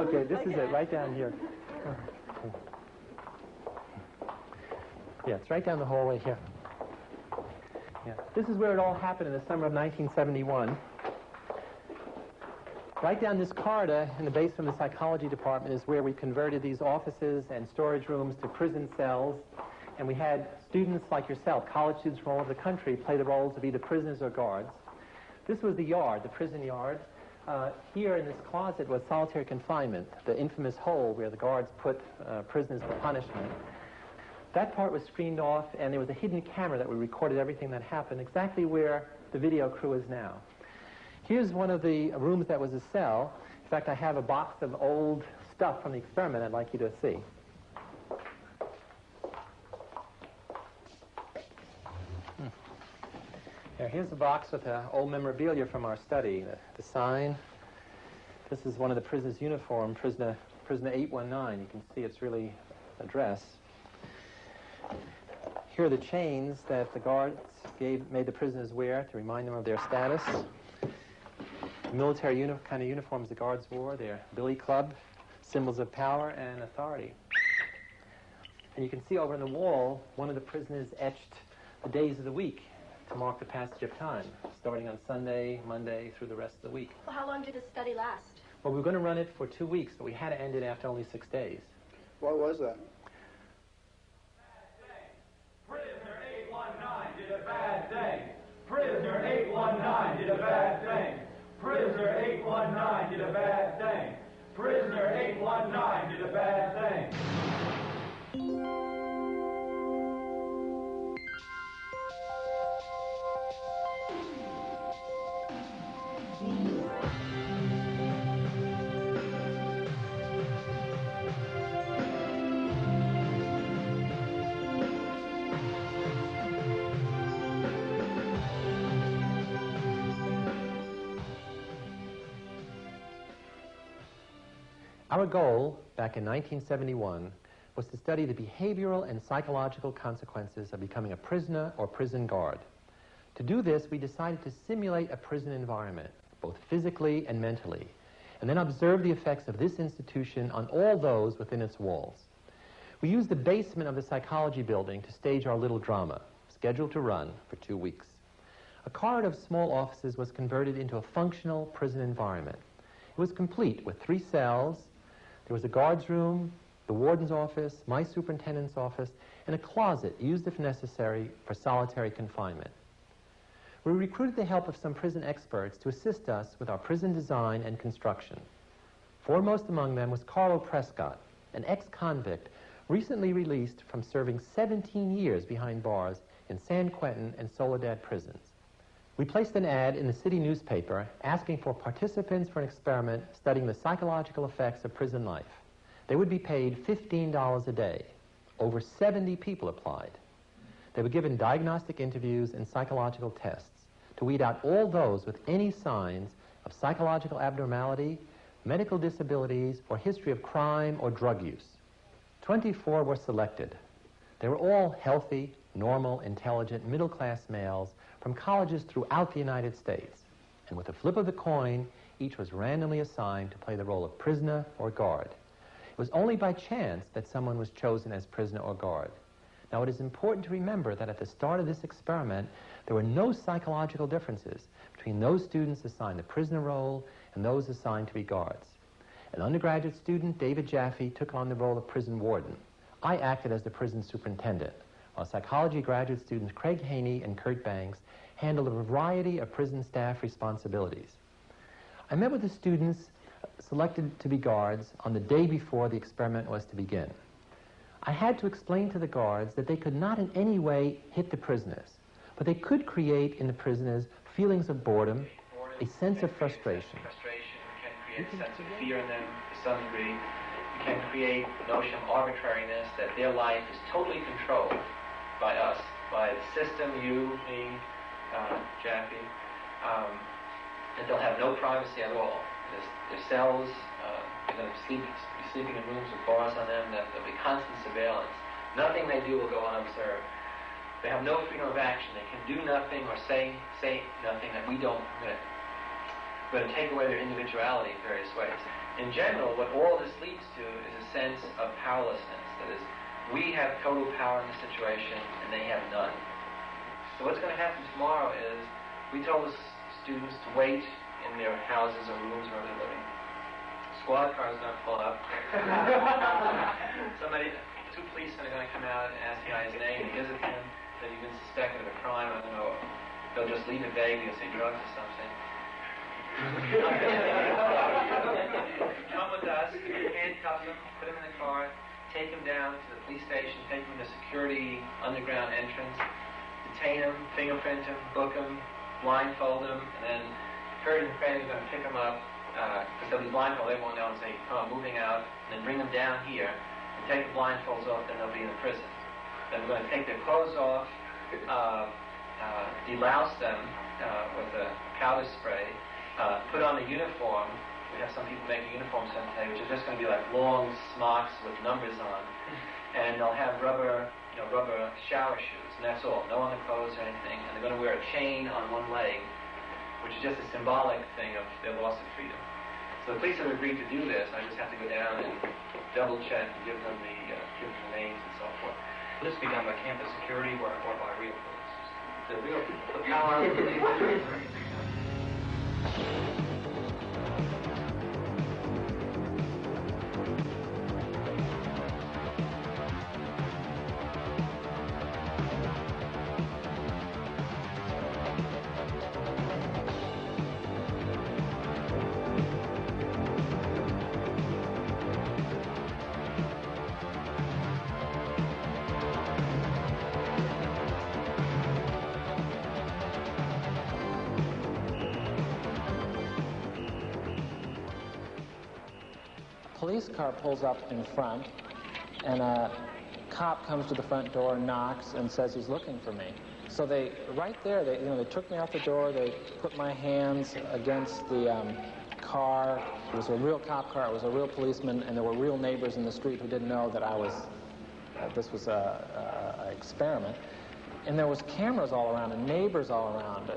Okay, this is it, right down here. Yeah, it's right down the hallway here. Yeah. This is where it all happened in the summer of 1971. Right down this corridor in the basement of the psychology department is where we converted these offices and storage rooms to prison cells. And we had students like yourself, college students from all over the country, play the roles of either prisoners or guards. This was the yard, the prison yard. Here in this closet was solitary confinement, the infamous hole where the guards put prisoners for punishment. That part was screened off, and there was a hidden camera that recorded everything that happened, exactly where the video crew is now. Here's one of the rooms that was a cell. In fact, I have a box of old stuff from the experiment I'd like you to see. Here's a box with old memorabilia from our study. The sign. This is one of the prisoner's uniform, prisoner 819. You can see it's really a dress. Here are the chains that the guards made the prisoners wear to remind them of their status. The military kind of uniforms the guards wore, their billy club, symbols of power and authority. And you can see over on the wall, one of the prisoners etched the days of the week to mark the passage of time, starting on Sunday, Monday, through the rest of the week. Well, how long did the study last? Well, we were going to run it for 2 weeks, but we had to end it after only 6 days. What was that? Prisoner 819 did a bad thing. Prisoner 819 did a bad thing. Prisoner 819 did a bad thing. Prisoner 819 did a bad thing. Our goal, back in 1971, was to study the behavioral and psychological consequences of becoming a prisoner or prison guard. To do this, we decided to simulate a prison environment, both physically and mentally, and then observe the effects of this institution on all those within its walls. We used the basement of the psychology building to stage our little drama, scheduled to run for 2 weeks. A corridor of small offices was converted into a functional prison environment. It was complete with 3 cells. There was a guard's room, the warden's office, my superintendent's office, and a closet used, if necessary, for solitary confinement. We recruited the help of some prison experts to assist us with our prison design and construction. Foremost among them was Carlo Prescott, an ex-convict recently released from serving 17 years behind bars in San Quentin and Soledad prisons. We placed an ad in the city newspaper asking for participants for an experiment studying the psychological effects of prison life. They would be paid $15 a day. Over 70 people applied. They were given diagnostic interviews and psychological tests to weed out all those with any signs of psychological abnormality, medical disabilities, or history of crime or drug use. 24 were selected. They were all healthy, normal, intelligent, middle-class males from colleges throughout the United States. And with a flip of the coin, each was randomly assigned to play the role of prisoner or guard. It was only by chance that someone was chosen as prisoner or guard. Now, it is important to remember that at the start of this experiment, there were no psychological differences between those students assigned the prisoner role and those assigned to be guards. An undergraduate student, David Jaffe, took on the role of prison warden. I acted as the prison superintendent, while psychology graduate students Craig Haney and Kurt Banks handled a variety of prison staff responsibilities. I met with the students selected to be guards on the day before the experiment was to begin. I had to explain to the guards that they could not in any way hit the prisoners, but they could create in the prisoners feelings of boredom, a sense of frustration. Can create a sense of fear in them to some degree. You can create the notion of arbitrariness, that their life is totally controlled by us, by the system, you, me, Jaffe, and they'll have no privacy at all. Their cells, they're going to be sleeping in rooms with bars on them. There'll be constant surveillance. Nothing they do will go unobserved. They have no freedom of action. They can do nothing or say nothing that we don't permit. We're going to take away their individuality in various ways. In general, what all this leads to is a sense of powerlessness. That is, we have total power in the situation, and they have none. So what's going to happen tomorrow is, we told the students to wait in their houses or rooms where they're living. Squad cars are going to pull up. Two policemen are going to come out and ask the guy his name and visit him. That you've been suspected of a crime. I don't know. They'll just leave it vague and say drugs or something. Come with us, handcuff them, put them in the car, take them down to the police station, take them to security underground entrance, detain them, fingerprint them, book them, blindfold them, and then Kurt and Craig are going to pick them up, because they'll be blindfolded, they won't know, and say, come on, moving out, and then bring them down here, and take the blindfolds off, then they'll be in the prison. Then we're going to take their clothes off, delouse them with a powder spray, put on the uniform. We have some people making uniforms today, which is just going to be like long smocks with numbers on, and they'll have rubber shower shoes, and that's all. No underclothes or anything, and they're going to wear a chain on one leg, which is just a symbolic thing of their loss of freedom. So the police have agreed to do this. I just have to go down and double check and give them the names and so forth. Will this be done by campus security or by real police? The power of the police. Police car pulls up in front, and a cop comes to the front door, knocks, and says he's looking for me. So they took me out the door. They put my hands against the car. It was a real cop car. It was a real policeman, and there were real neighbors in the street who didn't know that I was. This was an experiment, and there was cameras all around and neighbors all around.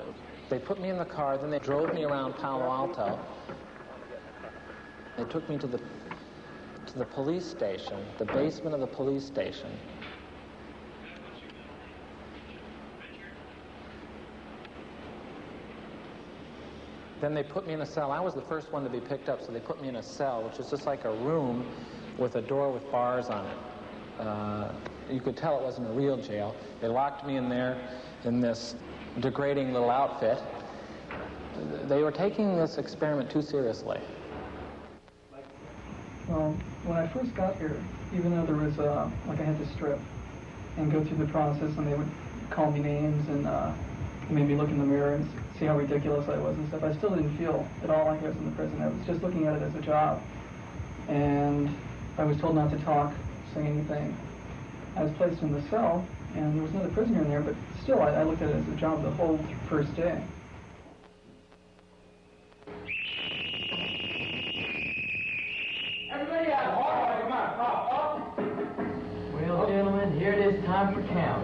They put me in the car. Then they drove me around Palo Alto. They took me to the police station, the basement of the police station. Then they put me in a cell. I was the first one to be picked up, so they put me in a cell, which is just like a room with a door with bars on it. You could tell it wasn't a real jail. They locked me in there in this degrading little outfit. They were taking this experiment too seriously. Well, when I first got here, even though there was, I had to strip and go through the process, and they would call me names and made me look in the mirror and see how ridiculous I was and stuff, I still didn't feel at all like I was in the prison. I was just looking at it as a job. And I was told not to talk, say anything. I was placed in the cell, and there was another prisoner in there, but still, I looked at it as a job the whole first day. Well, gentlemen, here it is time for count.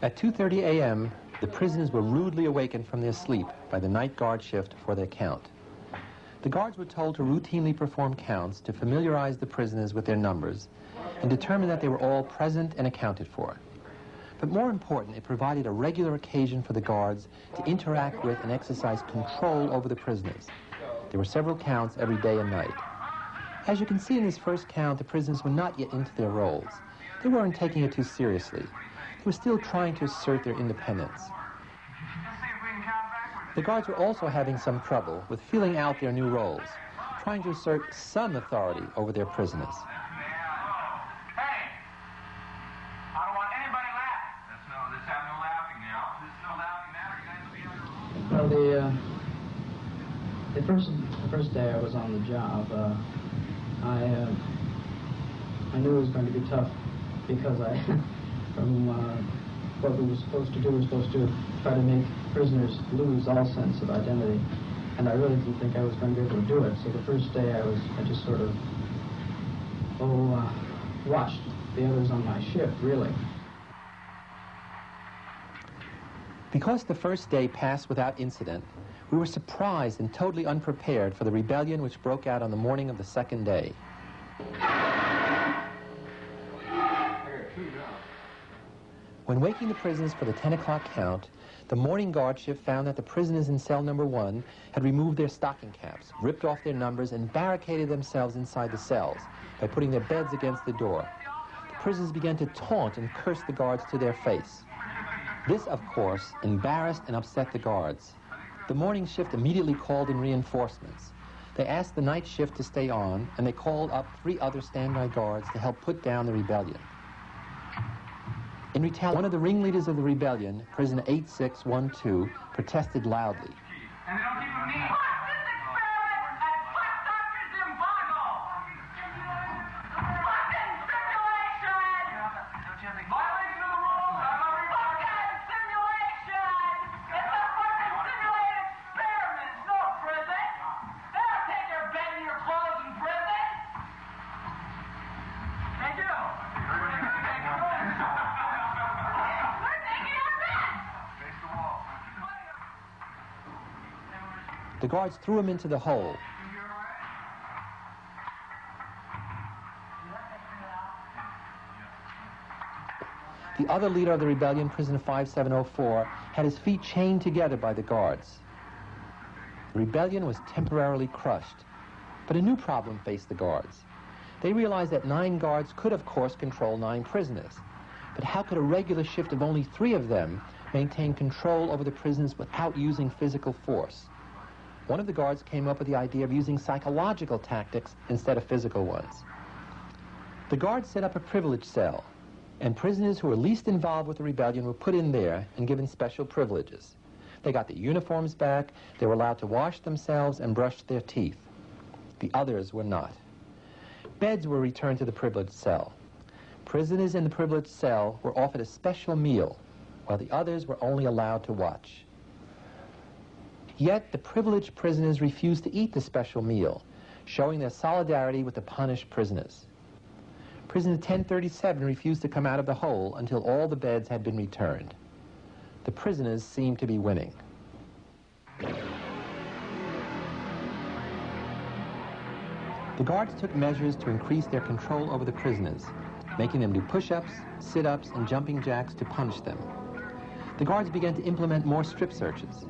At 2:30 a.m., the prisoners were rudely awakened from their sleep by the night guard shift for their count. The guards were told to routinely perform counts to familiarize the prisoners with their numbers and determine that they were all present and accounted for. But more important, it provided a regular occasion for the guards to interact with and exercise control over the prisoners. There were several counts every day and night. As you can see in this first count, the prisoners were not yet into their roles. They weren't taking it too seriously. They were still trying to assert their independence. The guards were also having some trouble with filling out their new roles, trying to assert some authority over their prisoners. Hey! I don't want anybody laughing. Let's have no laughing now. There's no laughing now. You guys will be on your room. Well, the first day I was on the job, I knew it was going to be tough because from what we were supposed to do, we were supposed to try to make prisoners lose all sense of identity, and I really didn't think I was going to be able to do it. So the first day I just sort of watched the others on my shift, really. Because the first day passed without incident, We were surprised and totally unprepared for the rebellion which broke out on the morning of the second day. When waking the prisoners for the 10 o'clock count, the morning guard shift found that the prisoners in cell number 1 had removed their stocking caps, ripped off their numbers, and barricaded themselves inside the cells by putting their beds against the door. The prisoners began to taunt and curse the guards to their face. This, of course, embarrassed and upset the guards. The morning shift immediately called in reinforcements. They asked the night shift to stay on, and they called up 3 other standby guards to help put down the rebellion. In retaliation, one of the ringleaders of the rebellion, prisoner 8612, protested loudly. And they don't keep them neat. Fuck this experiment and fuck Dr. Zimbago! Fucking simulation! Violation of the rules, I'm a fucking simulation! It's a fucking simulated experiment, it's no prison! They don't take your bed and your clothes in prison! They do! The guards threw him into the hole. The other leader of the rebellion, prisoner 5704, had his feet chained together by the guards. The rebellion was temporarily crushed, but a new problem faced the guards. They realized that 9 guards could, of course, control 9 prisoners. But how could a regular shift of only 3 of them maintain control over the prisoners without using physical force? One of the guards came up with the idea of using psychological tactics instead of physical ones. The guards set up a privilege cell, and prisoners who were least involved with the rebellion were put in there and given special privileges. They got their uniforms back, they were allowed to wash themselves and brush their teeth. The others were not. Beds were returned to the privileged cell. Prisoners in the privileged cell were offered a special meal, while the others were only allowed to watch. Yet the privileged prisoners refused to eat the special meal, showing their solidarity with the punished prisoners. Prisoner 1037 refused to come out of the hole until all the beds had been returned. The prisoners seemed to be winning. The guards took measures to increase their control over the prisoners, making them do push-ups, sit-ups, and jumping jacks to punish them. The guards began to implement more strip searches.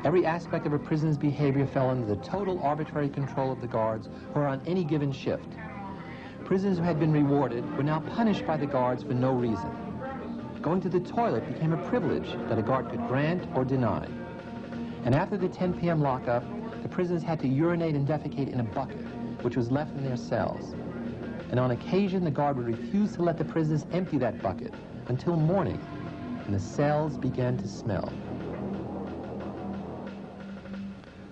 Every aspect of a prisoner's behavior fell under the total arbitrary control of the guards who were on any given shift. Prisoners who had been rewarded were now punished by the guards for no reason. Going to the toilet became a privilege that a guard could grant or deny. And after the 10 p.m. lockup, the prisoners had to urinate and defecate in a bucket, which was left in their cells. And on occasion, the guard would refuse to let the prisoners empty that bucket until morning, and the cells began to smell.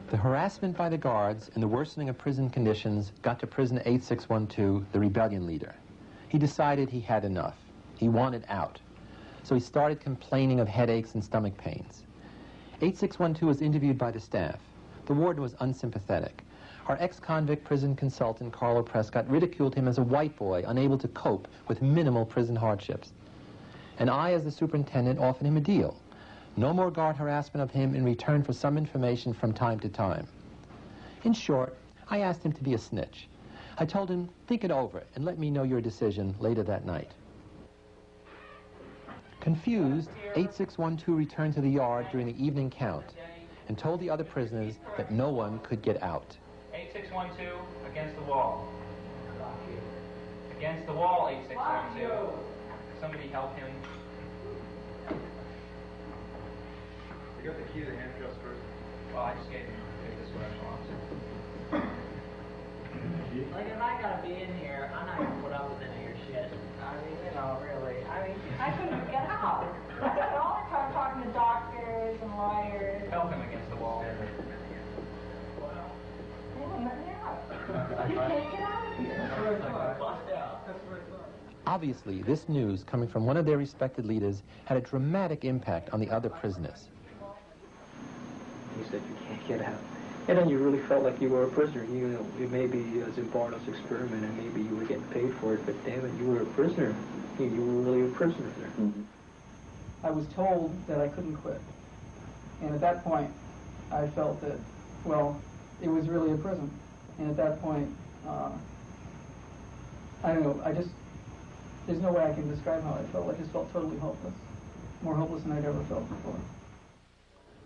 The harassment by the guards and the worsening of prison conditions got to prisoner 8612, the rebellion leader. He decided he had enough. He wanted out. So he started complaining of headaches and stomach pains. 8612 was interviewed by the staff. The warden was unsympathetic. Our ex-convict prison consultant, Carlo Prescott, ridiculed him as a white boy unable to cope with minimal prison hardships. And I, as the superintendent, offered him a deal. No more guard harassment of him in return for some information from time to time. In short, I asked him to be a snitch. I told him, think it over and let me know your decision later that night. Confused, 8612 returned to the yard during the evening count and told the other prisoners that no one could get out. 8612, against the wall. Against the wall, 8612. Somebody help him. You got the key to the handcuffs first. Well, I just gave this special officer. Like, if I gotta be in here, I'm not gonna put up with any of your shit. I mean, you know, really. I mean, I couldn't get out. I spent all the time talking to doctors and lawyers. Help him against the wall. They wouldn't let me out. You can't get out of here. Obviously, this news, coming from one of their respected leaders, had a dramatic impact on the other prisoners. He said, you can't get out. And then you really felt like you were a prisoner. You know, it may be a Zimbardo's experiment, and maybe you were getting paid for it, but damn it, you were a prisoner. You were really a prisoner there. I was told that I couldn't quit. And at that point, I felt that, well, it was really a prison. And at that point, I don't know, there's no way I can describe how I felt. I just felt totally hopeless. More hopeless than I'd ever felt before.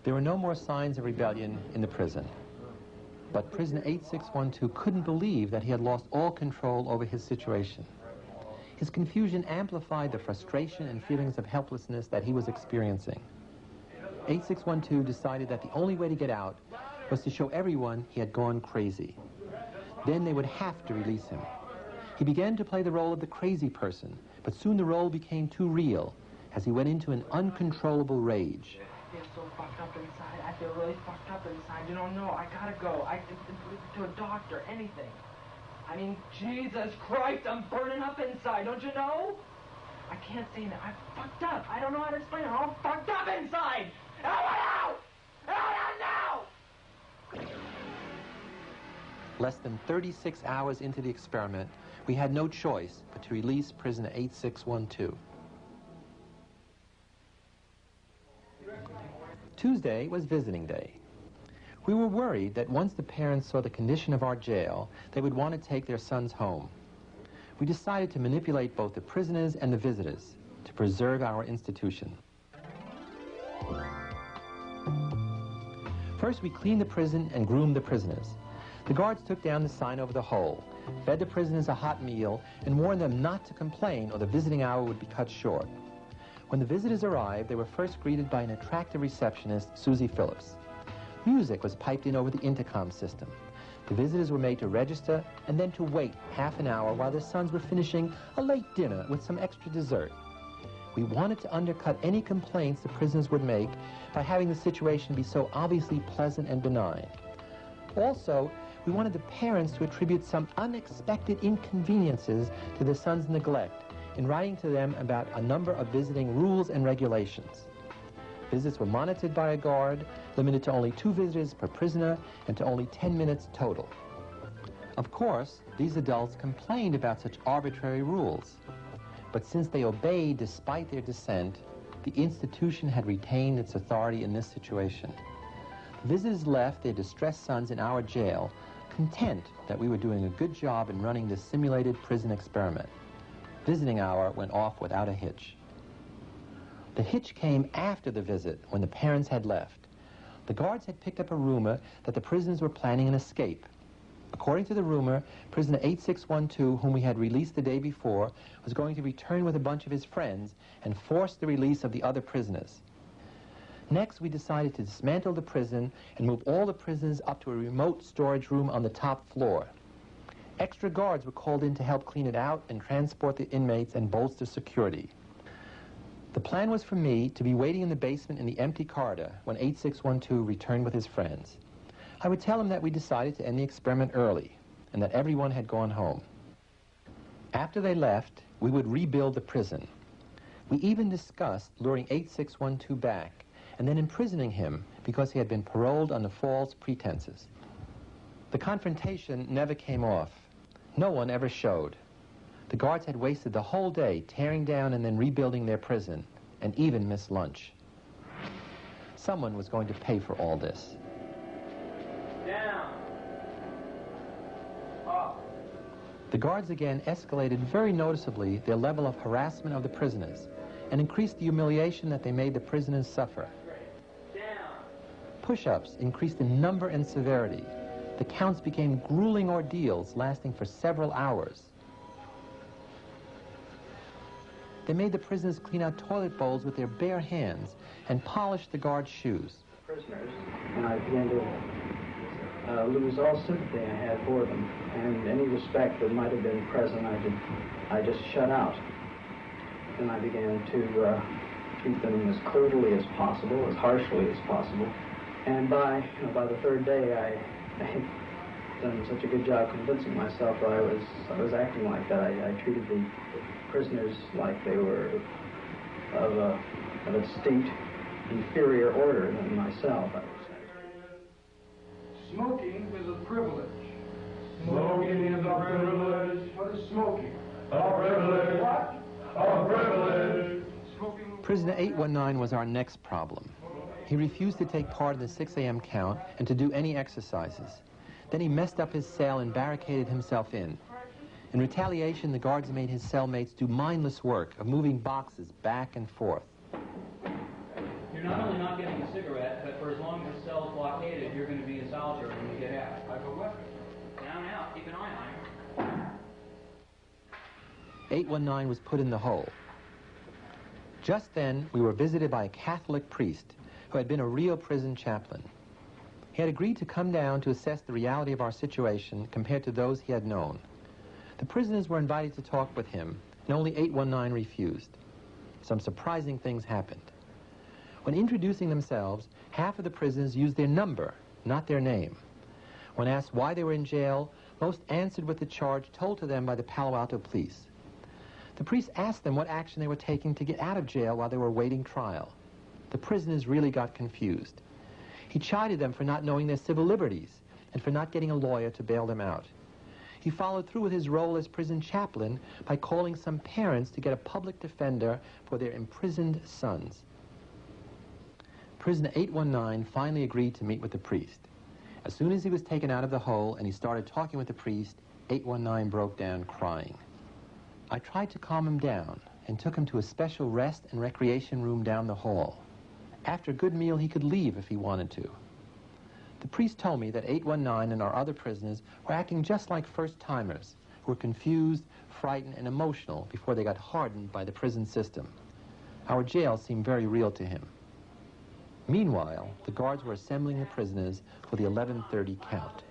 There were no more signs of rebellion in the prison. But prisoner 8612 couldn't believe that he had lost all control over his situation. His confusion amplified the frustration and feelings of helplessness that he was experiencing. 8612 decided that the only way to get out was to show everyone he had gone crazy. Then they would have to release him. He began to play the role of the crazy person, but soon the role became too real as he went into an uncontrollable rage. I feel so fucked up inside. I feel really fucked up inside. You don't know. I gotta go. To a doctor, anything. I mean, Jesus Christ, I'm burning up inside. Don't you know? I can't say that. I'm fucked up. I don't know how to explain it. I'm all fucked up inside. I want out! I want out now! Less than 36 hours into the experiment, we had no choice but to release prisoner 8612. Tuesday was visiting day. We were worried that once the parents saw the condition of our jail, they would want to take their sons home. We decided to manipulate both the prisoners and the visitors to preserve our institution. First, we cleaned the prison and groomed the prisoners. The guards took down the sign over the hole, fed the prisoners a hot meal, and warned them not to complain or the visiting hour would be cut short. When the visitors arrived, they were first greeted by an attractive receptionist, Susie Phillips. Music was piped in over the intercom system. The visitors were made to register and then to wait half an hour while their sons were finishing a late dinner with some extra dessert. We wanted to undercut any complaints the prisoners would make by having the situation be so obviously pleasant and benign. Also, we wanted the parents to attribute some unexpected inconveniences to their sons' neglect in writing to them about a number of visiting rules and regulations. Visits were monitored by a guard, limited to only 2 visitors per prisoner and to only 10 minutes total. Of course, these adults complained about such arbitrary rules. But since they obeyed despite their dissent, the institution had retained its authority in this situation. Visitors left their distressed sons in our jail, content that we were doing a good job in running this simulated prison experiment. Visiting hour went off without a hitch. The hitch came after the visit, when the parents had left. The guards had picked up a rumor that the prisoners were planning an escape. According to the rumor, prisoner 8612, whom we had released the day before, was going to return with a bunch of his friends and force the release of the other prisoners. Next, we decided to dismantle the prison and move all the prisoners up to a remote storage room on the top floor. Extra guards were called in to help clean it out and transport the inmates and bolster security. The plan was for me to be waiting in the basement in the empty corridor when 8612 returned with his friends. I would tell him that we decided to end the experiment early and that everyone had gone home. After they left, we would rebuild the prison. We even discussed luring 8612 back and then imprisoning him because he had been paroled under false pretenses. The confrontation never came off. No one ever showed. The guards had wasted the whole day tearing down and then rebuilding their prison, and even missed lunch. Someone was going to pay for all this. Down. Up. The guards again escalated very noticeably their level of harassment of the prisoners and increased the humiliation that they made the prisoners suffer. Push-ups increased in number and severity. The counts became grueling ordeals lasting for several hours. They made the prisoners clean out toilet bowls with their bare hands and polish the guards' shoes. Prisoners, and I began to lose all sympathy I had for them, and any respect that might have been present, I just shut out. Then I began to treat them as cordially as possible, as harshly as possible. And by the third day, I had done such a good job convincing myself that I was acting like that. I treated the prisoners like they were of a distinct inferior order than myself, I would say. Smoking is a privilege. Smoking is a privilege. What is smoking? A privilege. What? A privilege. Smoking. Prisoner 819 was our next problem. He refused to take part in the 6 a.m. count and to do any exercises. Then he messed up his cell and barricaded himself in. In retaliation, the guards made his cellmates do mindless work of moving boxes back and forth. You're not only not getting a cigarette, but for as long as the cell's blockaded, you're going to be in solitary when you get out. I go, what? Down, out. Keep an eye on him. 819 was put in the hole. Just then, we were visited by a Catholic priest who had been a real prison chaplain. He had agreed to come down to assess the reality of our situation compared to those he had known. The prisoners were invited to talk with him, and only 819 refused. Some surprising things happened. When introducing themselves, half of the prisoners used their number, not their name. When asked why they were in jail, most answered with the charge told to them by the Palo Alto police. The priest asked them what action they were taking to get out of jail while they were awaiting trial. The prisoners really got confused. He chided them for not knowing their civil liberties and for not getting a lawyer to bail them out. He followed through with his role as prison chaplain by calling some parents to get a public defender for their imprisoned sons. Prisoner 819 finally agreed to meet with the priest. As soon as he was taken out of the hole and he started talking with the priest, 819 broke down crying. I tried to calm him down and took him to a special rest and recreation room down the hall. After a good meal, he could leave if he wanted to. The priest told me that 819 and our other prisoners were acting just like first-timers, who were confused, frightened, and emotional before they got hardened by the prison system. Our jail seemed very real to him. Meanwhile, the guards were assembling the prisoners for the 11:30 count.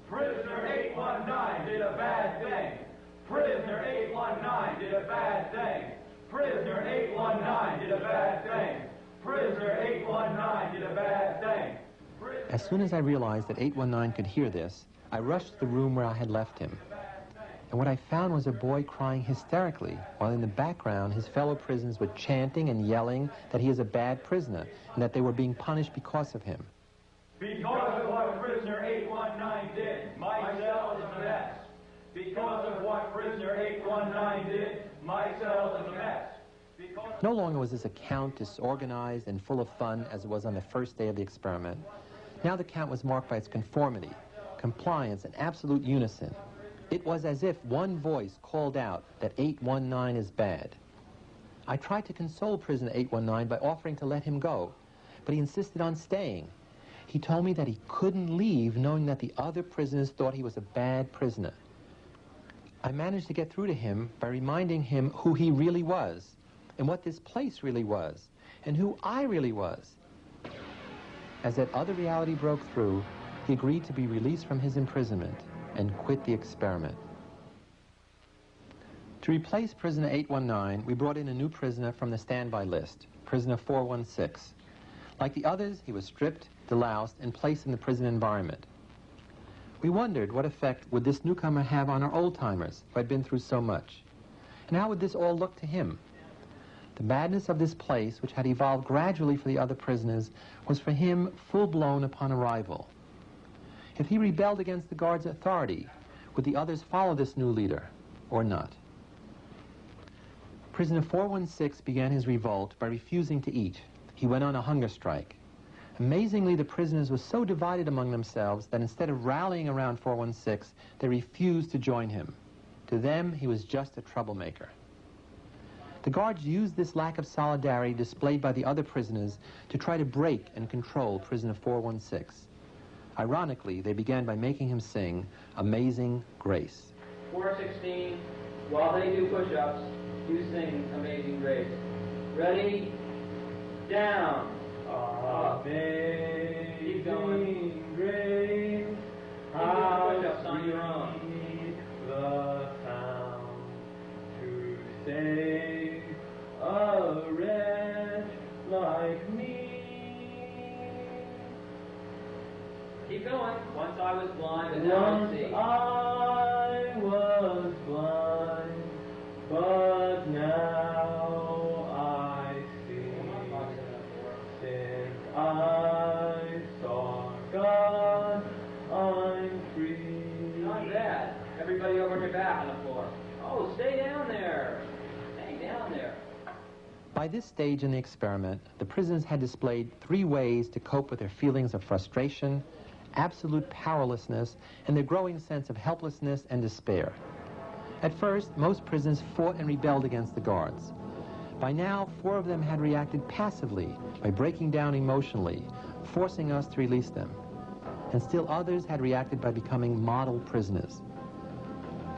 Prisoner 819 did a bad thing. Prisoner 819 did a bad thing. Prisoner 819 did a bad thing. Prisoner 819 did a bad thing. As soon as I realized that 819 could hear this, I rushed to the room where I had left him. And what I found was a boy crying hysterically, while in the background his fellow prisoners were chanting and yelling that he is a bad prisoner and that they were being punished because of him. Because of what prisoner 819 did, my cell is a mess. Because of what prisoner 819 did, my cell is a mess. No longer was this a count disorganized and full of fun as it was on the first day of the experiment. Now the count was marked by its conformity, compliance, and absolute unison. It was as if one voice called out that 819 is bad. I tried to console prisoner 819 by offering to let him go, but he insisted on staying. He told me that he couldn't leave knowing that the other prisoners thought he was a bad prisoner. I managed to get through to him by reminding him who he really was, and what this place really was, and who I really was. As that other reality broke through, he agreed to be released from his imprisonment and quit the experiment. To replace prisoner 819, we brought in a new prisoner from the standby list, prisoner 416. Like the others, he was stripped, deloused, and placed in the prison environment. We wondered what effect would this newcomer have on our old-timers who had been through so much, and how would this all look to him? The madness of this place, which had evolved gradually for the other prisoners, was for him full-blown upon arrival. If he rebelled against the guard's authority, would the others follow this new leader, or not? Prisoner 416 began his revolt by refusing to eat. He went on a hunger strike. Amazingly, the prisoners were so divided among themselves that instead of rallying around 416, they refused to join him. To them, he was just a troublemaker. The guards used this lack of solidarity displayed by the other prisoners to try to break and control prisoner 416. Ironically, they began by making him sing Amazing Grace. 416, while they do push-ups, you sing Amazing Grace. Ready? Down. Amazing grace, how push-ups on your own. sweet the sound to save a wretch like me. Keep going. Once I was blind, but now I see. Once I was blind, but now I see. Since I saw God, I'm free. Not bad. Everybody over on your back on the floor. Oh, stay down there. Stay down there. By this stage in the experiment, the prisoners had displayed 3 ways to cope with their feelings of frustration, absolute powerlessness, and their growing sense of helplessness and despair. At first, most prisoners fought and rebelled against the guards. By now, 4 of them had reacted passively by breaking down emotionally, forcing us to release them. And still others had reacted by becoming model prisoners.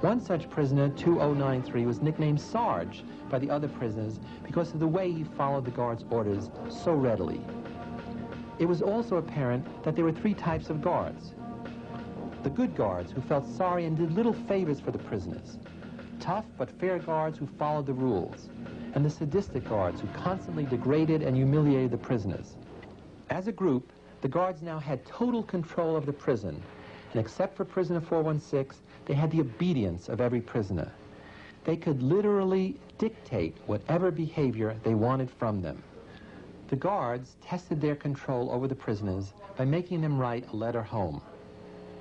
One such prisoner, 2093, was nicknamed Sarge by the other prisoners because of the way he followed the guards' orders so readily. It was also apparent that there were 3 types of guards. The good guards, who felt sorry and did little favors for the prisoners. Tough but fair guards who followed the rules. And the sadistic guards who constantly degraded and humiliated the prisoners. As a group, the guards now had total control of the prison, and except for prisoner 416, they had the obedience of every prisoner. They could literally dictate whatever behavior they wanted from them. The guards tested their control over the prisoners by making them write a letter home.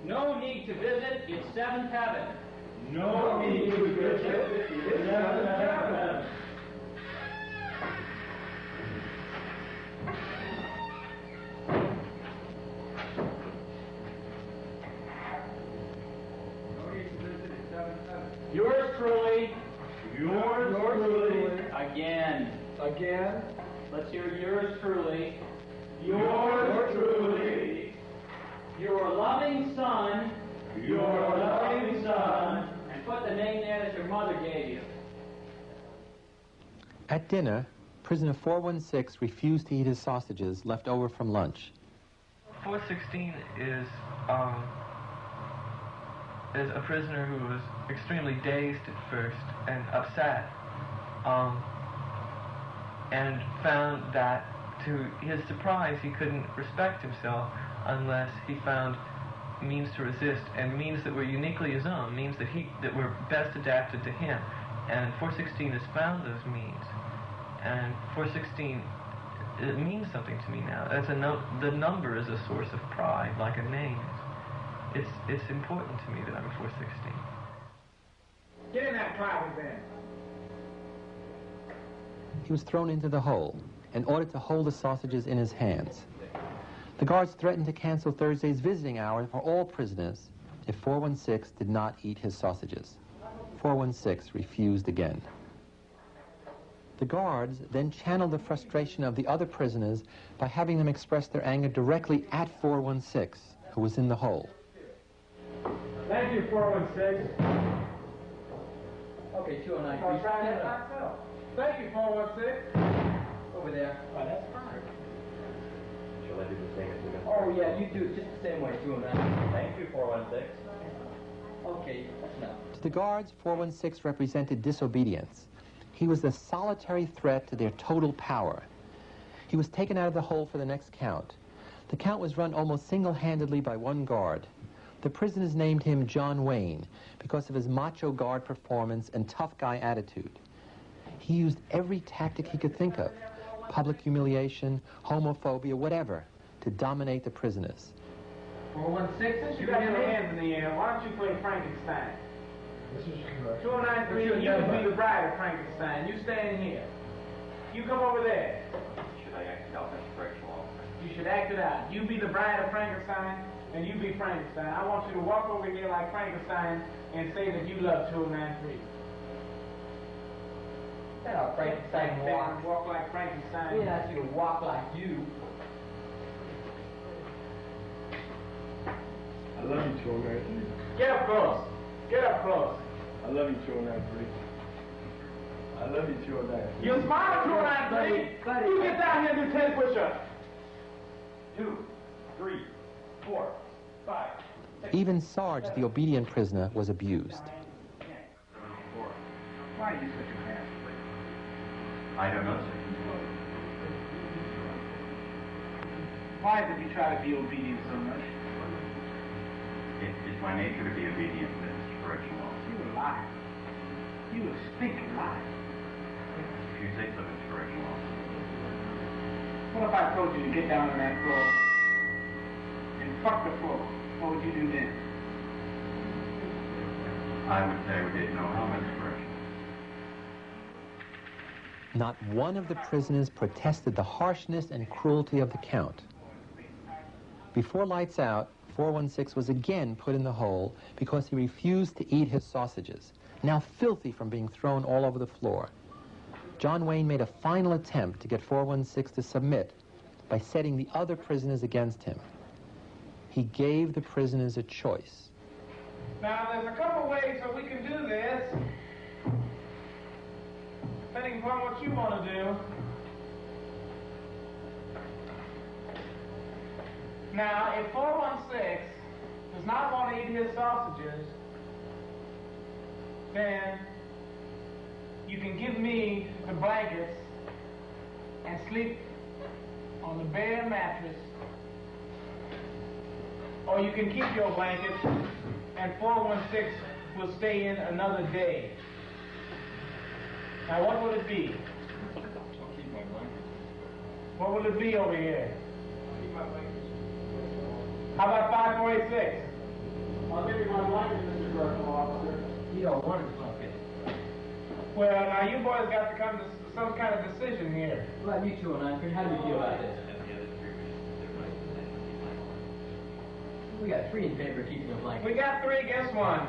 No need to visit, it's 7th heaven. No need to visit, it's 7th heaven. Yours truly. Yours truly. Again. Again. Let's hear yours truly. Yours truly. Your loving son. Your loving son. And put the name there that your mother gave you. At dinner, prisoner 416 refused to eat his sausages left over from lunch. 416 is a prisoner who was extremely dazed at first and upset, and found that, to his surprise, he couldn't respect himself unless he found means to resist, and means that were uniquely his own, means that were best adapted to him. And 416 has found those means, and 416, it means something to me now. The number is a source of pride, like a name. It's important to me that I'm 416. Get in that closet then. He was thrown into the hole and ordered to hold the sausages in his hands. The guards threatened to cancel Thursday's visiting hour for all prisoners if 416 did not eat his sausages. 416 refused again. The guards then channeled the frustration of the other prisoners by having them express their anger directly at 416, who was in the hole. Thank you, 416. Okay, 209. I'll try that myself. Thank you, 416. Over there. Oh, that's fine. Shall I do the same as we got? Oh, yeah, you do it just the same way, 209. Thank you, 416. Okay, that's enough. To the guards, 416 represented disobedience. He was a solitary threat to their total power. He was taken out of the hole for the next count. The count was run almost single-handedly by one guard. The prisoners named him John Wayne because of his macho guard performance and tough guy attitude. He used every tactic he could think of, public humiliation, homophobia, whatever, to dominate the prisoners. 416, you got your hands in the air. Why don't you play Frankenstein? This is correct. 293, you can be the bride of Frankenstein. You stand here. You come over there. Should I act it out as correctional officer? You should act it out. You be the bride of Frankenstein, and you be Frankenstein. I want you to walk over here like Frankenstein and say that you love 293. That's how Frankenstein walks. Walk like Frankenstein. Yeah, that's you walk like you. I love you, 293. Get up close. Get up close. I love you, 293. I love you, 293. You smile, 293. You get down here and do 10 push-ups. 2, 3, 4, 5, 6. Even Sarge, the obedient prisoner, was abused. Why are you such a man? I don't know, sir. Why is it you try to be obedient so much? It's my nature to be obedient, Mr. Correctional Officer. You a liar. You a stinking liar. If you say so, Mr. Correctional Officer. What if I told you to get down on that floor and fuck the floor? What would you do then? I would say we didn't know how, Mr. Correctional. Not one of the prisoners protested the harshness and cruelty of the count. Before lights out, 416 was again put in the hole because he refused to eat his sausages, now filthy from being thrown all over the floor. John Wayne made a final attempt to get 416 to submit by setting the other prisoners against him. He gave the prisoners a choice. Now, there's a couple ways that we can do this, depending upon what you want to do. Now, if 416 does not want to eat his sausages, then you can give me the blankets and sleep on the bare mattress, or you can keep your blankets and 416 will stay in another day. Now, what will it be? I'll keep my blankets. What will it be over here? I'll keep my blankets. How about 5486? I'll give you my blankets, Mr. Correctional Officer. You don't want his blanket. Well, now you boys got to come to some kind of decision here. Well, you two and I, how do you feel about this? We got 3 in favor of keeping your blankets. We got 3, guess 1.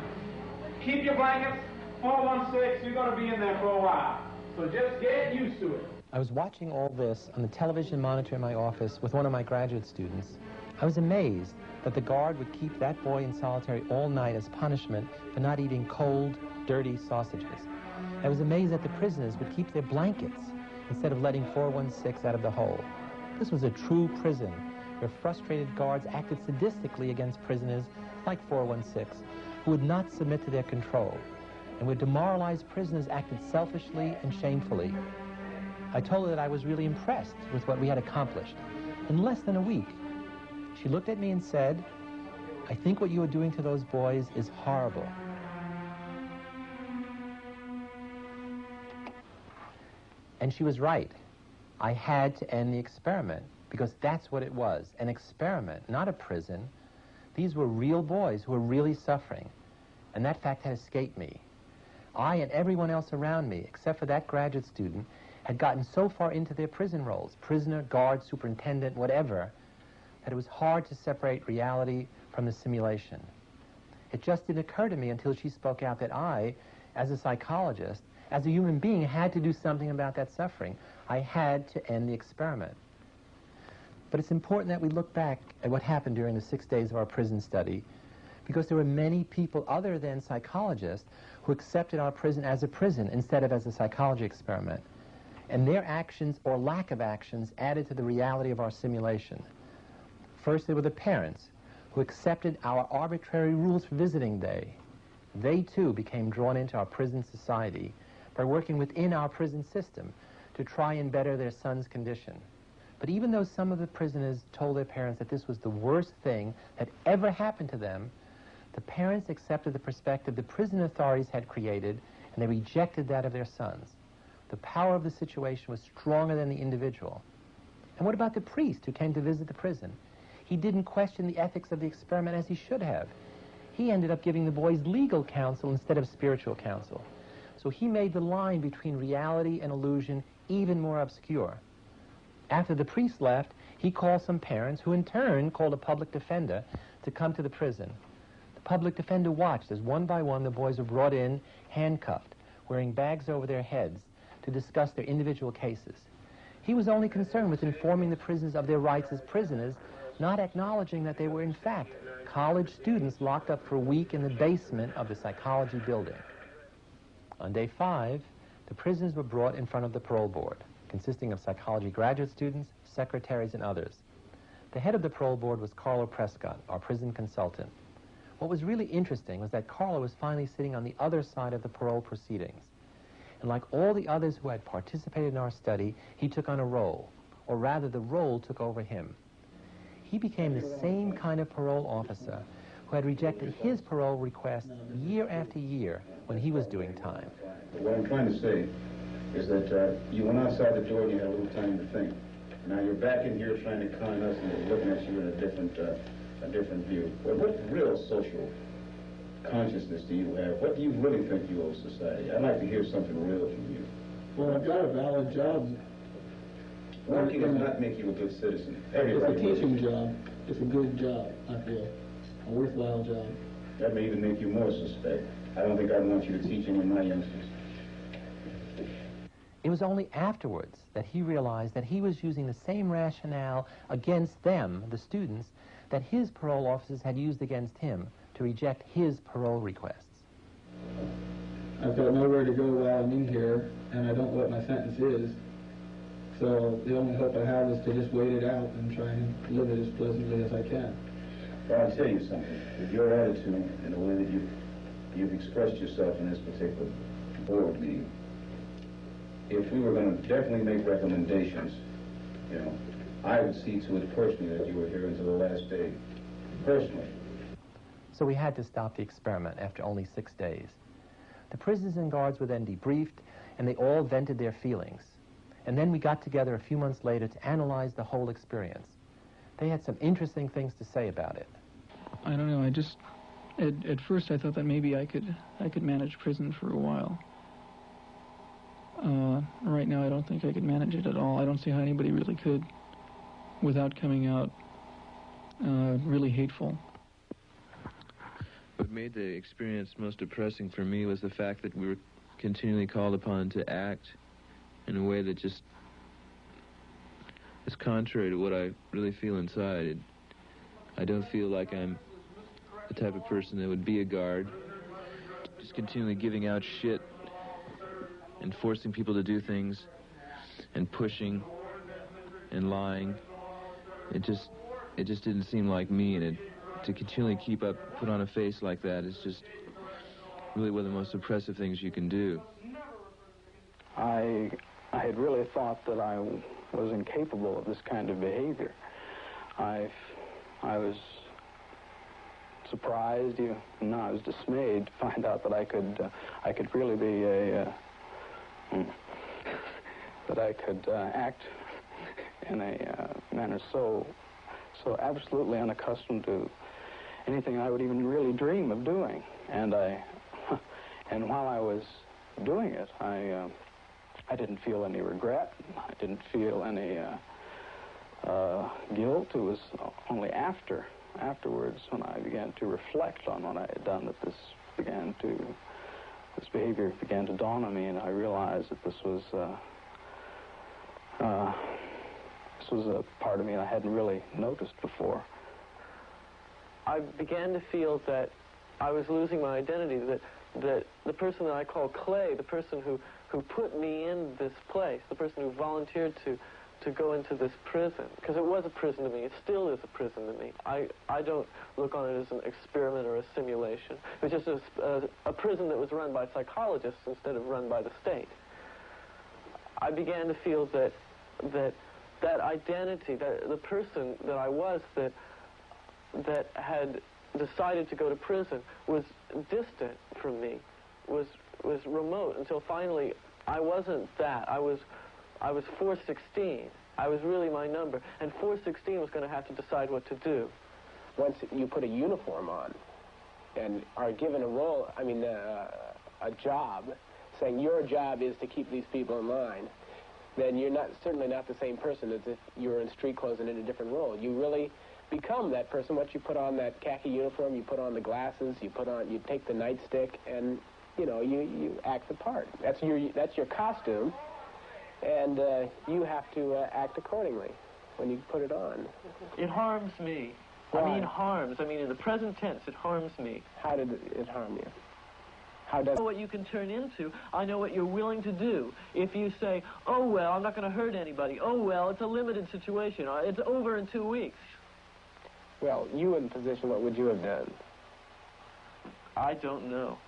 Keep your blankets. 416, you're going to be in there for a while. So just get used to it. I was watching all this on the television monitor in my office with one of my graduate students. I was amazed that the guard would keep that boy in solitary all night as punishment for not eating cold, dirty sausages. I was amazed that the prisoners would keep their blankets instead of letting 416 out of the hole. This was a true prison where frustrated guards acted sadistically against prisoners like 416 who would not submit to their control, and where demoralized prisoners acted selfishly and shamefully. I told her that I was really impressed with what we had accomplished. In less than a week, she looked at me and said, "I think what you are doing to those boys is horrible." And she was right. I had to end the experiment, because that's what it was, an experiment, not a prison. These were real boys who were really suffering, and that fact had escaped me. I and everyone else around me, except for that graduate student, had gotten so far into their prison roles, prisoner, guard, superintendent, whatever, that it was hard to separate reality from the simulation. It just didn't occur to me until she spoke out that I, as a psychologist, as a human being, had to do something about that suffering. I had to end the experiment. But it's important that we look back at what happened during the 6 days of our prison study, because there were many people other than psychologists who accepted our prison as a prison instead of as a psychology experiment. And their actions or lack of actions added to the reality of our simulation. First, there were the parents who accepted our arbitrary rules for visiting day. They, too, became drawn into our prison society by working within our prison system to try and better their son's condition. But even though some of the prisoners told their parents that this was the worst thing that ever happened to them, the parents accepted the perspective the prison authorities had created, and they rejected that of their sons. The power of the situation was stronger than the individual. And what about the priest who came to visit the prison? He didn't question the ethics of the experiment as he should have. He ended up giving the boys legal counsel instead of spiritual counsel. So he made the line between reality and illusion even more obscure. After the priest left, he called some parents who in turn called a public defender to come to the prison. The public defender watched as one by one the boys were brought in, handcuffed, wearing bags over their heads to discuss their individual cases. He was only concerned with informing the prisoners of their rights as prisoners, not acknowledging that they were in fact college students locked up for a week in the basement of the psychology building. On day 5, the prisoners were brought in front of the parole board, consisting of psychology graduate students, secretaries, and others. The head of the parole board was Carlo Prescott, our prison consultant. What was really interesting was that Carlo was finally sitting on the other side of the parole proceedings. And like all the others who had participated in our study, he took on a role, or rather the role took over him. He became the same kind of parole officer who had rejected his parole request year after year when he was doing time. What I'm trying to say is that you went outside the door and you had a little time to think. Now you're back in here trying to con us and we're looking at you in a different view. Well, what real social consciousness do you have? What do you really think you owe society? I'd like to hear something real from you. Well, I've got a valid job. Working does not make you a good citizen. It's a teaching job. It's a good job, I feel. A worthwhile job. That may even make you more suspect. I don't think I'd want you to teach any of my youngsters. It was only afterwards that he realized that he was using the same rationale against them, the students, that his parole officers had used against him to reject his parole requests. I've got nowhere to go while I'm in here, and I don't know what my sentence is. So the only hope I have is to just wait it out and try and live it as pleasantly as I can. Well, I'll tell you something. With your attitude and the way that you've expressed yourself in this particular board meeting, if we were going to definitely make recommendations, you know, I would see to it personally that you were here until the last day. Personally. So we had to stop the experiment after only 6 days. The prisoners and guards were then debriefed, and they all vented their feelings. And then we got together a few months later to analyze the whole experience. They had some interesting things to say about it. I don't know, at first I thought that maybe I could manage prison for a while. Right now I don't think I could manage it at all. I don't see how anybody really could without coming out really hateful. What made the experience most depressing for me was the fact that we were continually called upon to act in a way that just is contrary to what I really feel inside. I don't feel like I'm the type of person that would be a guard, just continually giving out shit and forcing people to do things and pushing and lying. It just didn't seem like me, and to continually put on a face like that is just really one of the most oppressive things you can do. I had really thought that I was incapable of this kind of behavior. I was surprised, no, I was dismayed to find out that I could really be that I could act in a manner so absolutely unaccustomed to anything I would even really dream of doing. And while I was doing it, I didn't feel any regret. I didn't feel any guilt. It was only afterwards when I began to reflect on what I had done that this behavior began to dawn on me, and I realized that this was a part of me I hadn't really noticed before. I began to feel that I was losing my identity, that the person that I call Clay, the person who put me in this place, the person who volunteered to go into this prison, because it was a prison to me, it still is a prison to me. I don't look on it as an experiment or a simulation. It was just a prison that was run by psychologists instead of run by the state. I began to feel that identity, that the person that I was that had decided to go to prison was distant from me, was remote, until finally I wasn't that. I was 416. I was really my number, and 416 was going to have to decide what to do. Once you put a uniform on and are given a role, a job, saying your job is to keep these people in line, then you're certainly not the same person as if you were in street clothes and in a different role. You really become that person. Once you put on that khaki uniform, you put on the glasses, you take the nightstick, and you act the part. That's your costume, and you have to act accordingly when you put it on. It harms me. Why? I mean in the present tense, it harms me. How did it harm you? I know what you can turn into. I know what you're willing to do. If you say, oh, well, I'm not going to hurt anybody. Oh, well, it's a limited situation. It's over in 2 weeks. Well, you in position, what would you have done? I don't know.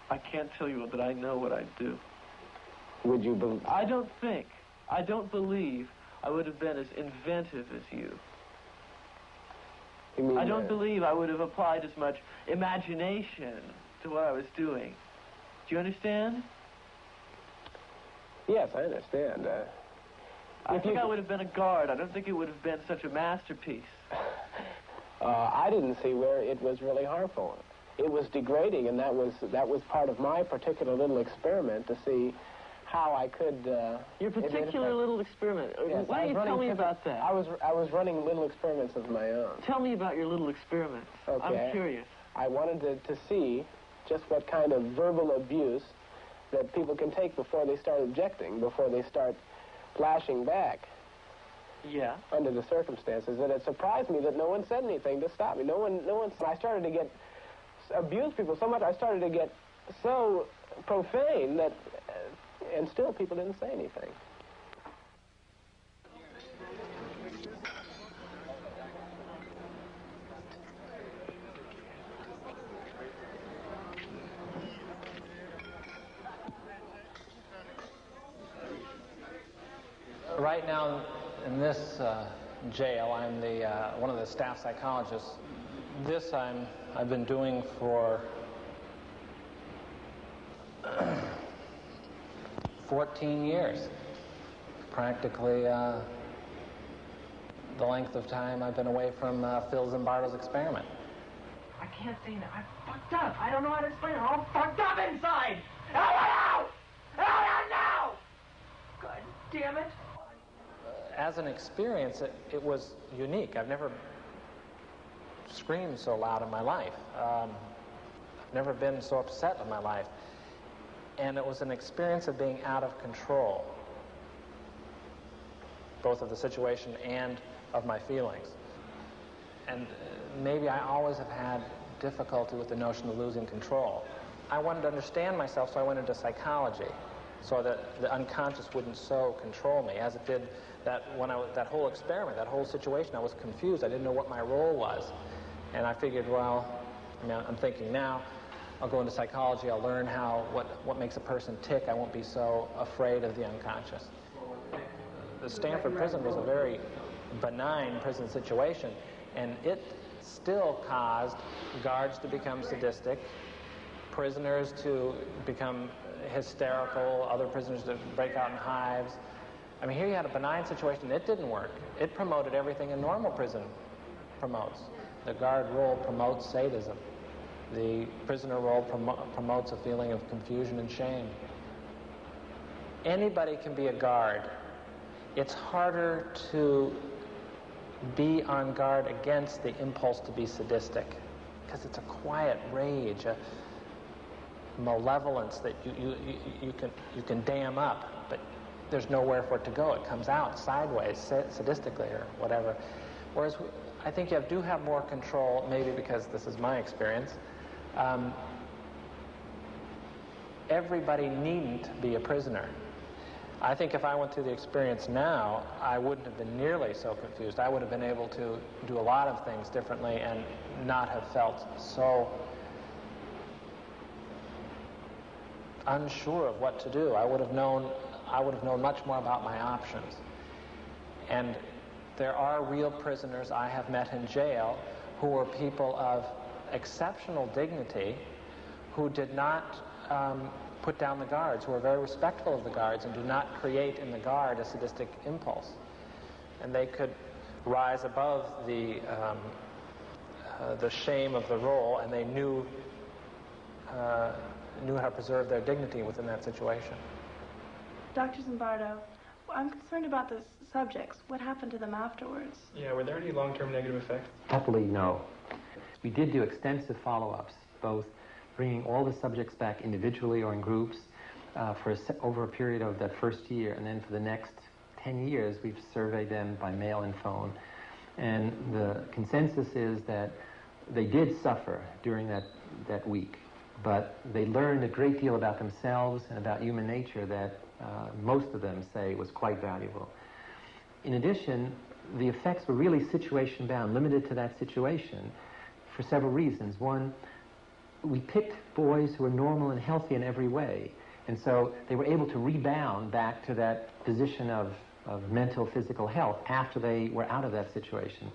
I can't tell you that I know what I'd do. Would you believe? I don't believe I would have been as inventive as you. You mean, I don't believe I would have applied as much imagination to what I was doing. Do you understand? Yes, I understand. I think I would have been a guard. I don't think it would have been such a masterpiece. I didn't see where it was really harmful. It was degrading, and that was part of my particular little experiment to see how I could. Your particular little experiment. Yes, Why don't you tell me about that? I was running little experiments of my own. Tell me about your little experiments. Okay. I'm curious. I wanted to see just what kind of verbal abuse that people can take before they start objecting, before they start flashing back. Yeah. Under the circumstances, and it surprised me that no one said anything to stop me. No one. I started to abuse people so much. I started to get so profane that, and still people didn't say anything. Right now, in this jail, I'm the one of the staff psychologists. This I've been doing for 14 years, practically the length of time I've been away from Phil Zimbardo's experiment. I can't say that. I'm fucked up. I don't know how to explain it. I'm all fucked up inside. Out now! God damn it. As an experience, it was unique. I've never screamed so loud in my life. I've never been so upset in my life. And it was an experience of being out of control, both of the situation and of my feelings. And maybe I always have had difficulty with the notion of losing control. I wanted to understand myself, so I went into psychology, so that the unconscious wouldn't so control me, as it did that whole experiment, that whole situation. I was confused. I didn't know what my role was. And I figured, well, I'm thinking now, I'll go into psychology, I'll learn what makes a person tick. I won't be so afraid of the unconscious. The Stanford prison was a very benign prison situation, and it still caused guards to become sadistic, prisoners to become hysterical, other prisoners to break out in hives. I mean, here you had a benign situation. It didn't work. It promoted everything a normal prison promotes. The guard role promotes sadism. The prisoner role promotes a feeling of confusion and shame. Anybody can be a guard. It's harder to be on guard against the impulse to be sadistic, because it's a quiet rage, a malevolence that you can dam up, but there's nowhere for it to go. It comes out sideways, sadistically or whatever. Whereas I think you do have more control, maybe because this is my experience. Everybody needn't be a prisoner. I think if I went through the experience now, I wouldn't have been nearly so confused. I would have been able to do a lot of things differently and not have felt so unsure of what to do. I would have known much more about my options. And there are real prisoners I have met in jail who were people of exceptional dignity, who did not put down the guards, who were very respectful of the guards and do not create in the guard a sadistic impulse. And they could rise above the shame of the role, and they knew how to preserve their dignity within that situation. Dr. Zimbardo, I'm concerned about the subjects. What happened to them afterwards? Yeah, were there any long-term negative effects? Happily, no. We did do extensive follow-ups, both bringing all the subjects back individually or in groups over a period of that first year, and then for the next 10 years we've surveyed them by mail and phone. And the consensus is that they did suffer during that week, but they learned a great deal about themselves and about human nature that most of them say was quite valuable. In addition, the effects were really situation-bound, limited to that situation, for several reasons. One, we picked boys who were normal and healthy in every way, and so they were able to rebound back to that position of mental, physical health after they were out of that situation.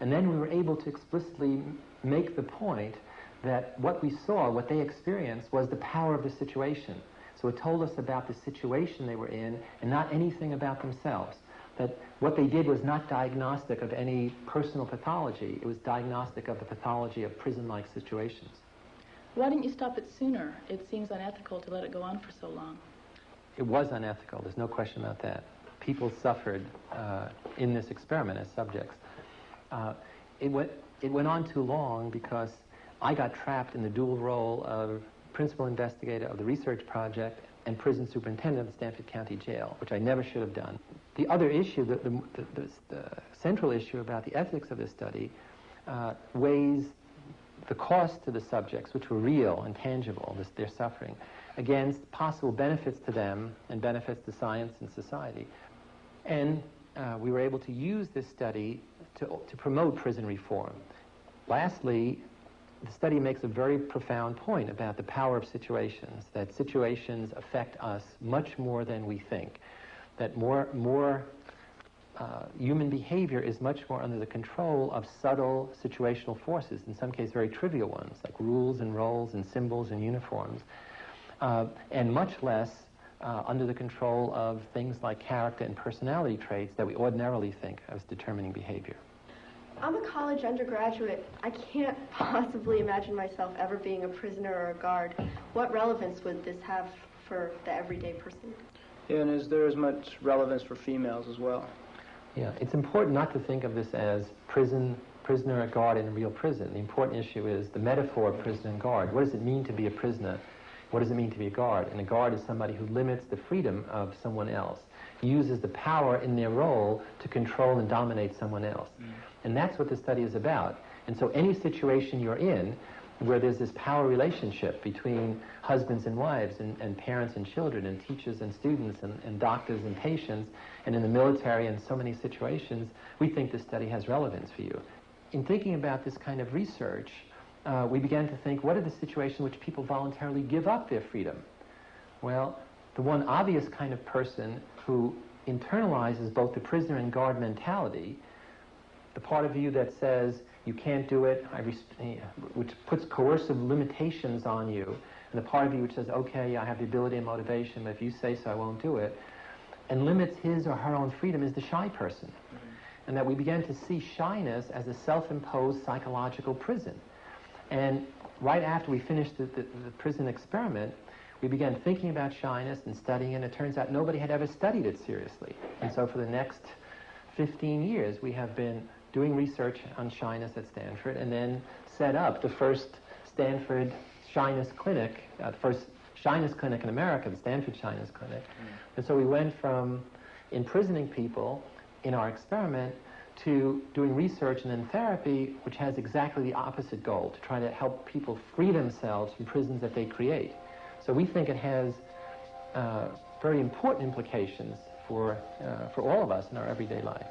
And then we were able to explicitly make the point that what we saw, what they experienced, was the power of the situation. So it told us about the situation they were in and not anything about themselves. That what they did was not diagnostic of any personal pathology. It was diagnostic of the pathology of prison-like situations. Why didn't you stop it sooner? It seems unethical to let it go on for so long. It was unethical. There's no question about that. People suffered in this experiment as subjects. It went on too long because I got trapped in the dual role of principal investigator of the research project and prison superintendent of the Stanford County Jail, which I never should have done. The other issue, the central issue about the ethics of this study weighs the cost to the subjects, which were real and tangible, their suffering, against possible benefits to them and benefits to science and society. And we were able to use this study to promote prison reform. Lastly, the study makes a very profound point about the power of situations, that situations affect us much more than we think, that human behavior is much more under the control of subtle situational forces, in some cases very trivial ones, like rules and roles and symbols and uniforms, and much less under the control of things like character and personality traits that we ordinarily think as determining behavior. I'm a college undergraduate. I can't possibly imagine myself ever being a prisoner or a guard. What relevance would this have for the everyday person? Yeah, and is there as much relevance for females as well? Yeah, it's important not to think of this as prisoner, or guard in a real prison. The important issue is the metaphor of prisoner and guard. What does it mean to be a prisoner? What does it mean to be a guard? And a guard is somebody who limits the freedom of someone else, uses the power in their role to control and dominate someone else. And that's what the study is about. And so any situation you're in where there's this power relationship between husbands and wives and parents and children and teachers and students and doctors and patients and in the military and so many situations, we think this study has relevance for you. In thinking about this kind of research, we began to think, what are the situations in which people voluntarily give up their freedom? Well, the one obvious kind of person who internalizes both the prisoner and guard mentality, the part of you that says, you can't do it, which puts coercive limitations on you, and the part of you which says, okay, I have the ability and motivation, but if you say so, I won't do it, and limits his or her own freedom, is the shy person. And that we began to see shyness as a self-imposed psychological prison. And right after we finished the prison experiment, we began thinking about shyness and studying it, and it turns out nobody had ever studied it seriously. And so for the next 15 years, we have been doing research on shyness at Stanford, and then set up the first Stanford shyness clinic, the first shyness clinic in America, the Stanford Shyness Clinic. And so we went from imprisoning people in our experiment to doing research and then therapy, which has exactly the opposite goal, to try to help people free themselves from prisons that they create. So we think it has very important implications for all of us in our everyday life.